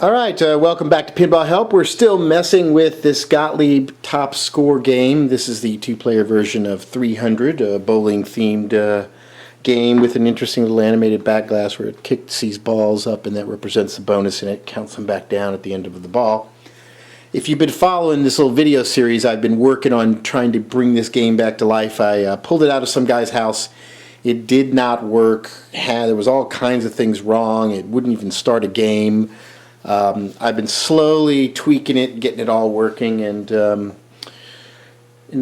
Alright, welcome back to Pinball Help. We're still messing with this Gottlieb top score game. This is the two-player version of 300, a bowling-themed game with an interesting little animated back glass where it kicks these balls up and that represents the bonus and it counts them back down at the end of the ball. If you've been following this little video series, I've been working on trying to bring this game back to life. I pulled it out of some guy's house. It did not work. There was all kinds of things wrong. It wouldn't even start a game. I've been slowly tweaking it, getting it all working, and in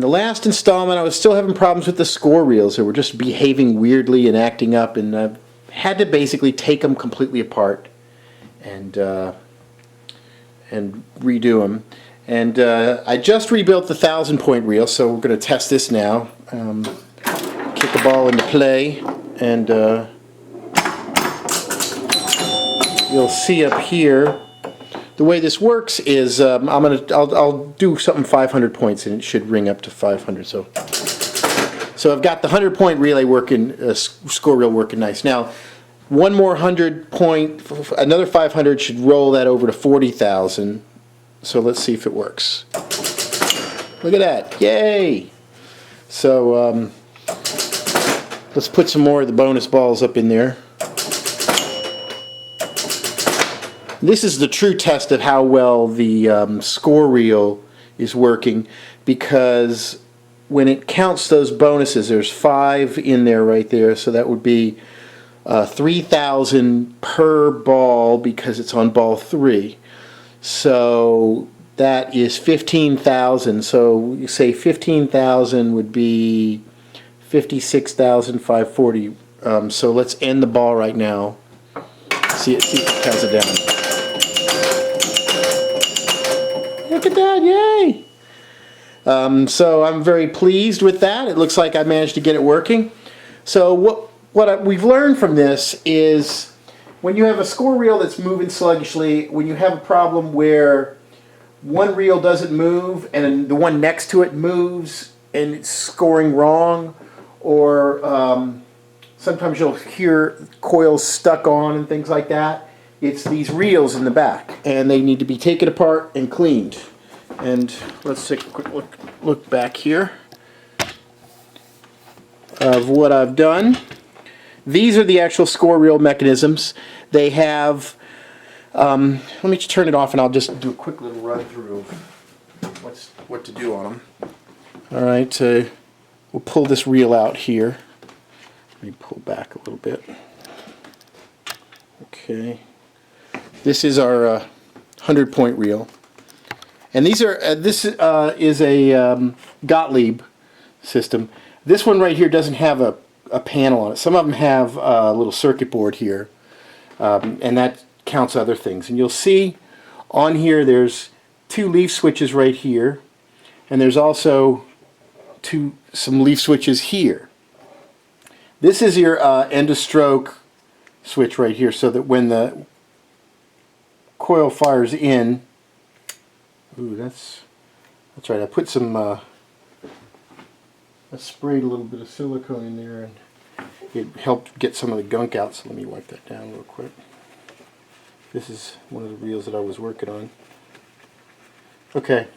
the last installment I was still having problems with the score reels. They were just behaving weirdly and acting up, and I had to basically take them completely apart and redo them. And I just rebuilt the 1,000-point reel, so we're going to test this now. Kick the ball into play, and you'll see up here the way this works is I'll do something 500 points and it should ring up to 500. So I've got the 100-point relay working, score reel working nice. Now one more 100-point, another 500 should roll that over to 40,000. So let's see if it works. Look at that! Yay! So let's put some more of the bonus balls up in there. This is the true test of how well the score reel is working, because when it counts those bonuses, there's 5 in there right there, so that would be 3,000 per ball because it's on ball 3. So that is 15,000. So you say 15,000 would be 56,540. So let's end the ball right now. See if it counts it down. Look at that, yay! So I'm very pleased with that. It looks like I managed to get it working. So what we've learned from this is when you have a score reel that's moving sluggishly, when you have a problem where one reel doesn't move and the one next to it moves and it's scoring wrong, or sometimes you'll hear coils stuck on and things like that. It's these reels in the back, and they need to be taken apart and cleaned. And let's take a quick look back here of what I've done. These are the actual score reel mechanisms. They have, let me just turn it off and I'll just do a quick little run through of what to do on them. Alright, we'll pull this reel out here. Let me pull back a little bit. Okay. This is our 100-point reel, and these are this is a Gottlieb system. This one right here doesn't have a panel on it. Some of them have a little circuit board here, and that counts other things. And you'll see on here there's 2 leaf switches right here, and there's also some leaf switches here. This is your end of stroke switch right here, so that when the coil fires in, ooh, that's right. I put some, I sprayed a little bit of silicone in there, and it helped get some of the gunk out. So let me wipe that down real quick. This is one of the reels that I was working on. Okay,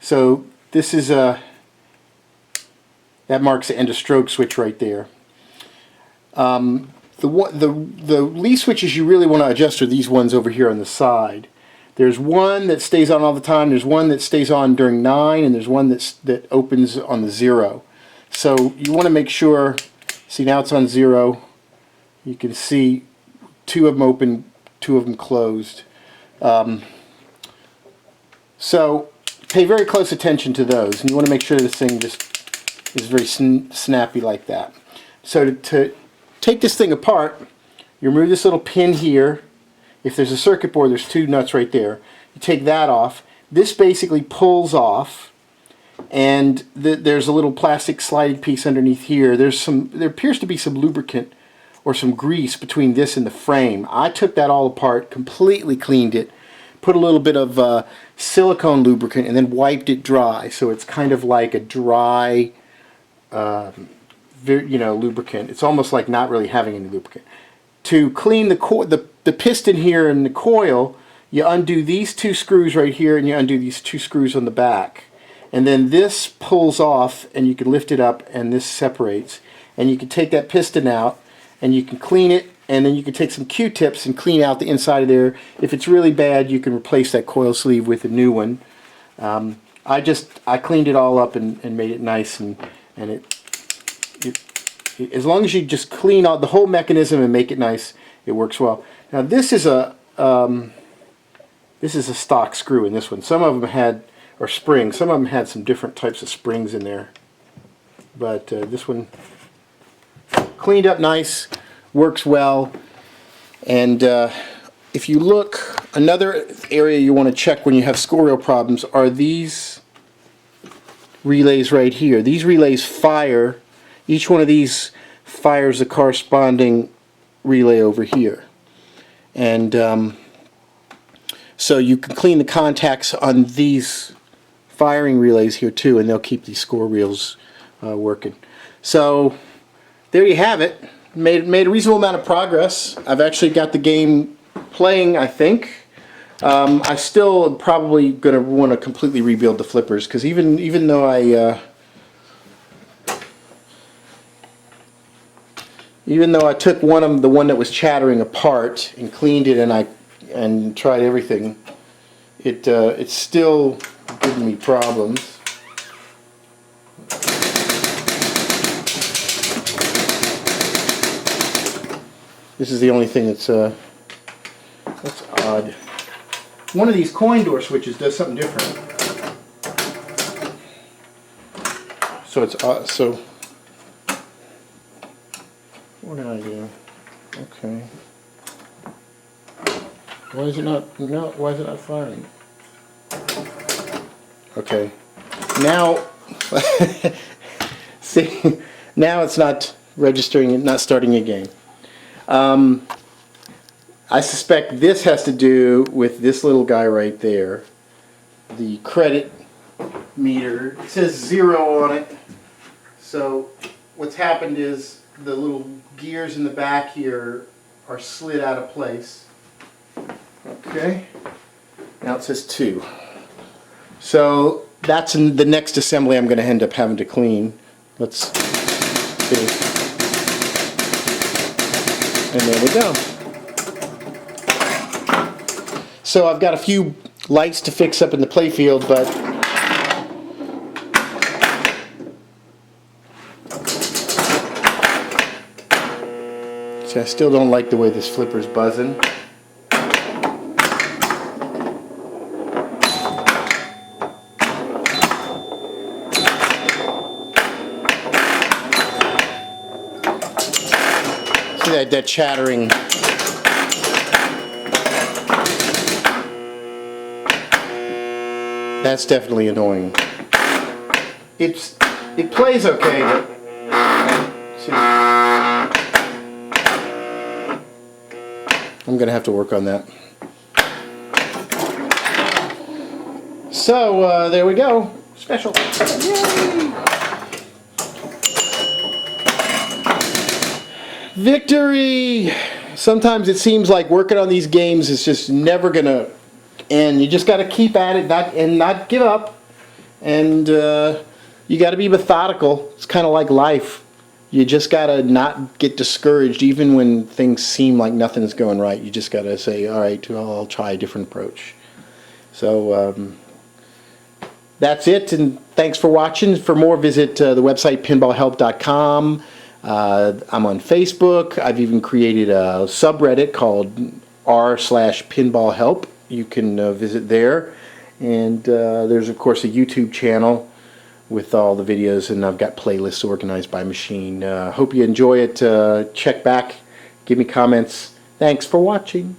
so this is that marks the end of stroke switch right there. The leaf switches you really want to adjust are these ones over here on the side. There's one that stays on all the time, there's one that stays on during 9, and there's one that opens on the 0. So you want to make sure, see now it's on 0, you can see 2 of them open, 2 of them closed. So pay very close attention to those, and you want to make sure this thing just is very snappy like that. So to take this thing apart, you remove this little pin here. If there's a circuit board, there's 2 nuts right there. You take that off. This basically pulls off, and there's a little plastic sliding piece underneath here. There appears to be some lubricant or some grease between this and the frame. I took that all apart, completely cleaned it, put a little bit of silicone lubricant, and then wiped it dry. So it's kind of like a dry lubricant. It's almost like not really having any lubricant. To clean the the piston here and the coil, you undo these two screws right here and you undo these two screws on the back. And then this pulls off and you can lift it up and this separates. And you can take that piston out and you can clean it, and then you can take some Q-tips and clean out the inside of there. If it's really bad, you can replace that coil sleeve with a new one. I cleaned it all up and made it nice, and as long as you just clean out the whole mechanism and make it nice, it works well. Now this is a stock screw in this one. Some of them had, or springs, some of them had some different types of springs in there. But this one cleaned up nice, works well. And if you look, another area you want to check when you have score reel problems are these relays right here. These relays fire, each one of these fires the corresponding relay over here. And so you can clean the contacts on these firing relays here too, and they'll keep these score reels working. So there you have it. Made a reasonable amount of progress. I've actually got the game playing, I think. I still am probably going to want to completely rebuild the flippers, because even though I took the one that was chattering apart and cleaned it and tried everything, it's still giving me problems. This is the only thing that's odd. One of these coin door switches does something different. So it's odd. So what did I do? Okay. Why is it not? No. Why is it not firing? Okay. Now, see, now it's not registering, not starting a game. I suspect this has to do with this little guy right there. The credit meter. It says 0 on it. So what's happened is the little gears in the back here are slid out of place. Okay. Now it says 2. So that's in the next assembly I'm going to end up having to clean. Let's see. And there we go. So I've got a few lights to fix up in the playfield, but see, I still don't like the way this flipper's buzzing. See that chattering. That's definitely annoying. It plays okay, but see, I'm gonna have to work on that. So there we go. Special. Yay! Victory! Sometimes it seems like working on these games is just never gonna end. You just got to keep at it, not give up, and you got to be methodical. It's kind of like life. You just got to not get discouraged, even when things seem like nothing's going right. You just got to say, all right, I'll try a different approach. So that's it, and thanks for watching. For more, visit the website pinballhelp.com. I'm on Facebook. I've even created a subreddit called r/pinballhelp. You can visit there, and there's of course a YouTube channel with all the videos, and I've got playlists organized by machine. Hope you enjoy it. Check back, give me comments. Thanks for watching.